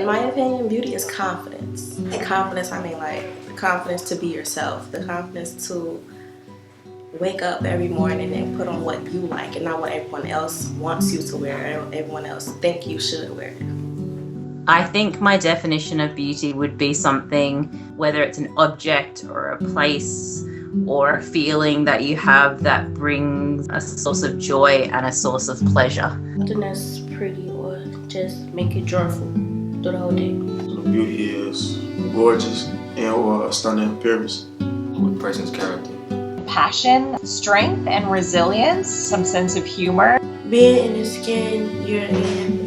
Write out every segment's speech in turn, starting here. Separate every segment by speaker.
Speaker 1: In my opinion, beauty is confidence. And confidence, I mean like the confidence to be yourself, the confidence to wake up every morning and put on what you like and not what everyone else wants you to wear or everyone else think you should wear.
Speaker 2: I think my definition of beauty would be something, whether it's an object or a place or a feeling that you have that brings a source of joy and a source of pleasure.
Speaker 1: Something that's pretty or just make you joyful through the whole day.
Speaker 3: So beauty is gorgeous and or a stunning appearance.
Speaker 4: With a person's character.
Speaker 5: Passion, strength, and resilience, some sense of humor.
Speaker 1: Being in the skin you're in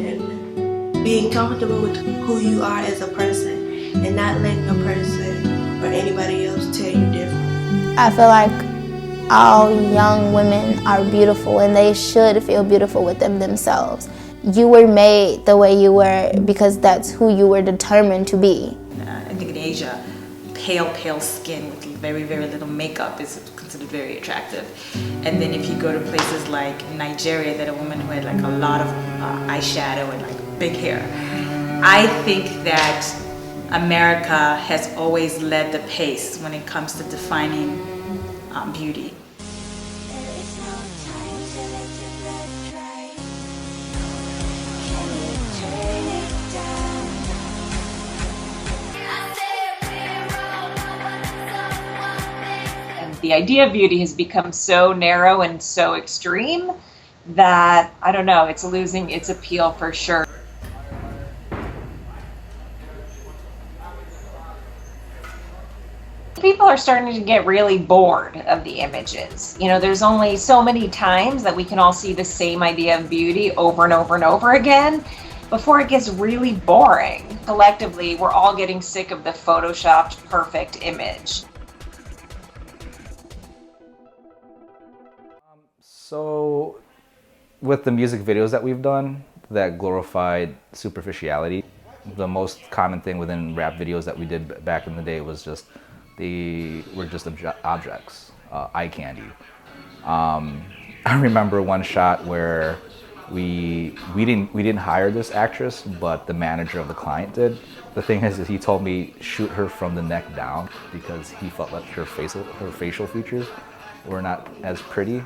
Speaker 1: and being comfortable with who you are as a person and not letting a person or anybody else tell you different.
Speaker 6: I feel like all young women are beautiful and they should feel beautiful within themselves. You were made the way you were because that's who you were determined to be.
Speaker 7: I think in Asia, pale skin with very, very little makeup is considered very attractive. And then if you go to places like Nigeria, that a woman who had like a lot of eyeshadow and like big hair. I think that America has always led the pace when it comes to defining beauty.
Speaker 5: The idea of beauty has become so narrow and so extreme that, I don't know, it's losing its appeal for sure. People are starting to get really bored of the images. You know, there's only so many times that we can all see the same idea of beauty over and over and over again before it gets really boring. Collectively, we're all getting sick of the photoshopped perfect image.
Speaker 8: So, with the music videos that we've done that glorified superficiality, the most common thing within rap videos that we did back in the day was just objects, eye candy. I remember one shot where we didn't hire this actress, but the manager of the client did. The thing is he told me shoot her from the neck down because he felt like her facial features were not as pretty.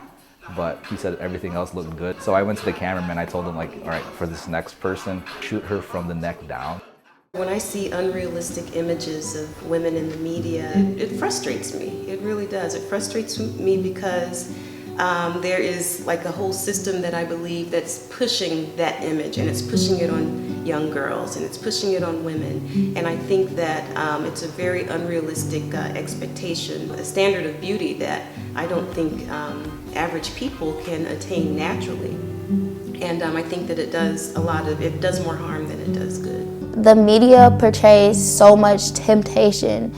Speaker 8: But he said everything else looked good. So I went to the cameraman, I told him like, all right, for this next person, shoot her from the neck down.
Speaker 9: When I see unrealistic images of women in the media, it frustrates me. It really does. It frustrates me because there is like a whole system that I believe that's pushing that image, and it's pushing it on young girls and it's pushing it on women. And I think that it's a very unrealistic expectation, a standard of beauty that I don't think average people can attain naturally. And I think that it does more harm than it does good.
Speaker 6: The media portrays so much temptation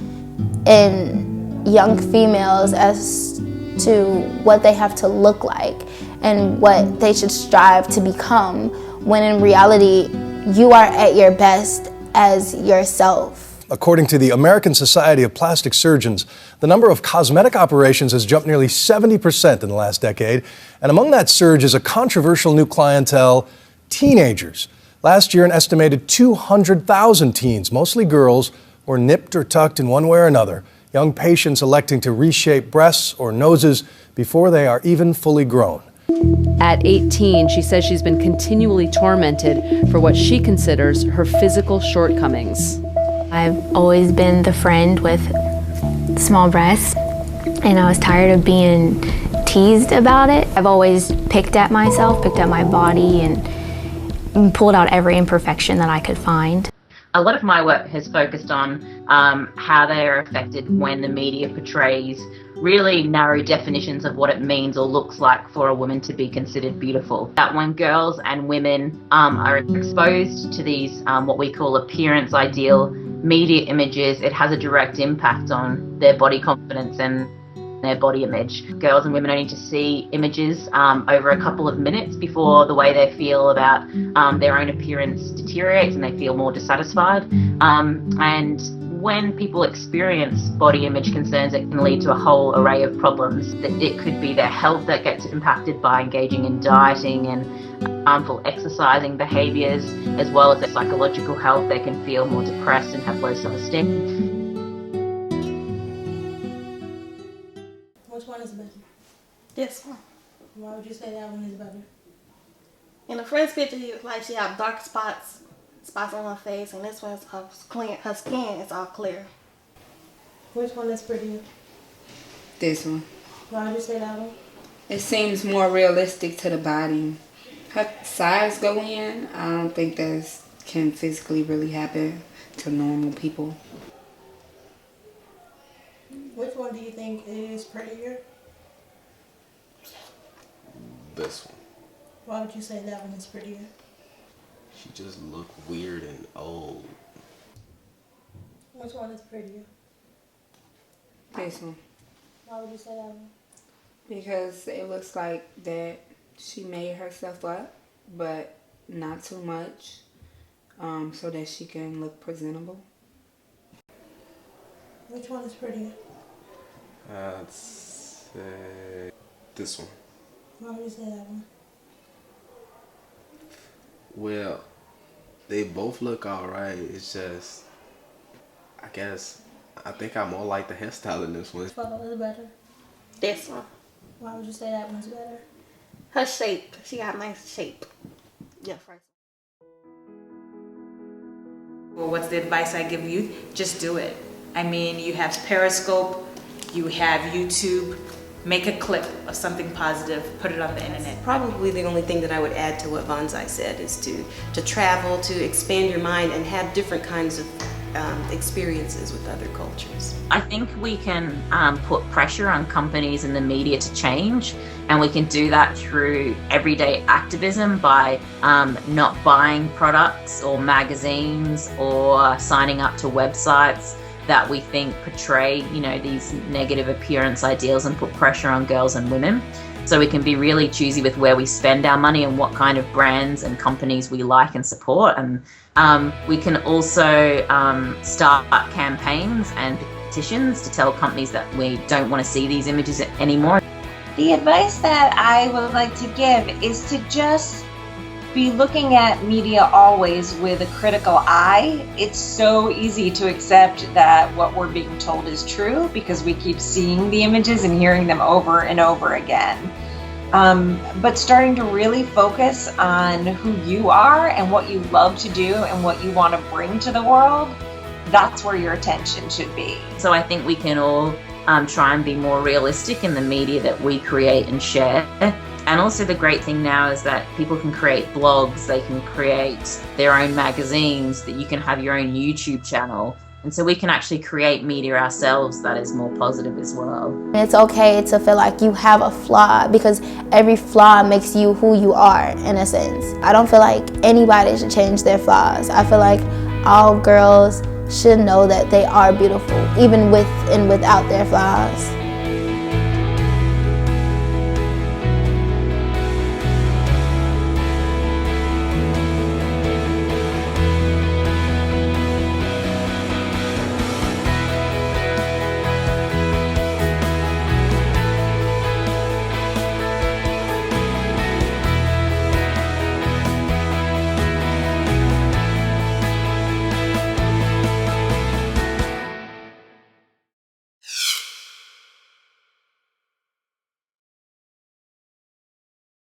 Speaker 6: in young females as to what they have to look like and what they should strive to become, when in reality, you are at your best as yourself.
Speaker 10: According to the American Society of Plastic Surgeons, the number of cosmetic operations has jumped nearly 70% in the last decade. And among that surge is a controversial new clientele, teenagers. Last year, an estimated 200,000 teens, mostly girls, were nipped or tucked in one way or another. Young patients electing to reshape breasts or noses before they are even fully grown.
Speaker 11: At 18, she says she's been continually tormented for what she considers her physical shortcomings.
Speaker 12: I've always been the friend with small breasts, and I was tired of being teased about it. I've always picked at myself, picked at my body, and pulled out every imperfection that I could find.
Speaker 2: A lot of my work has focused on how they are affected when the media portrays really narrow definitions of what it means or looks like for a woman to be considered beautiful. That when girls and women are exposed to these what we call appearance ideal media images, it has a direct impact on their body confidence and their body image. Girls and women only need to see images over a couple of minutes before the way they feel about their own appearance deteriorates and they feel more dissatisfied. And when people experience body image concerns, it can lead to a whole array of problems. It could be their health that gets impacted by engaging in dieting and harmful exercising behaviors, as well as their psychological health. They can feel more depressed and have low self-esteem.
Speaker 13: Which one is better?
Speaker 14: This one.
Speaker 13: Why would you say that one is better?
Speaker 14: In the first picture, she have dark spots on her face, and this one's her skin is all clear.
Speaker 13: Which one is prettier?
Speaker 15: This one.
Speaker 13: Why would you say that one?
Speaker 15: It seems more realistic to the body. Her size go in. I don't think that can physically really happen to normal people.
Speaker 13: Which one do you think is prettier?
Speaker 16: This one.
Speaker 13: Why would you say that one is prettier?
Speaker 16: She just look weird and old.
Speaker 13: Which one is prettier?
Speaker 15: This one.
Speaker 13: Why would you say that one?
Speaker 15: Because it looks like that she made herself up, but not too much, so that she can look presentable.
Speaker 13: Which one is prettier?
Speaker 16: I'd say this one.
Speaker 13: Why would you say that one?
Speaker 16: Well, they both look alright. It's just, I think I more like the hairstyle in this one.
Speaker 13: Which photo is better?
Speaker 14: This one.
Speaker 13: Why would you say that one's better?
Speaker 14: Her shape. She got a nice shape. Yeah, first.
Speaker 7: Well, what's the advice I give you? Just do it. I mean, you have Periscope, you have YouTube. Make a clip of something positive, put it on the internet.
Speaker 9: Probably the only thing that I would add to what Vanzai said is to travel, to expand your mind and have different kinds of experiences with other cultures.
Speaker 2: I think we can put pressure on companies and the media to change, and we can do that through everyday activism by not buying products or magazines or signing up to websites that we think portray, these negative appearance ideals and put pressure on girls and women. So we can be really choosy with where we spend our money and what kind of brands and companies we like and support. And we can also start campaigns and petitions to tell companies that we don't want to see these images anymore.
Speaker 5: The advice that I would like to give is to just be looking at media always with a critical eye. It's so easy to accept that what we're being told is true because we keep seeing the images and hearing them over and over again. But starting to really focus on who you are and what you love to do and what you want to bring to the world, that's where your attention should be.
Speaker 2: So I think we can all try and be more realistic in the media that we create and share. And also the great thing now is that people can create blogs, they can create their own magazines, that you can have your own YouTube channel. And so we can actually create media ourselves that is more positive as well.
Speaker 6: It's okay to feel like you have a flaw because every flaw makes you who you are in a sense. I don't feel like anybody should change their flaws. I feel like all girls should know that they are beautiful, even with and without their flaws.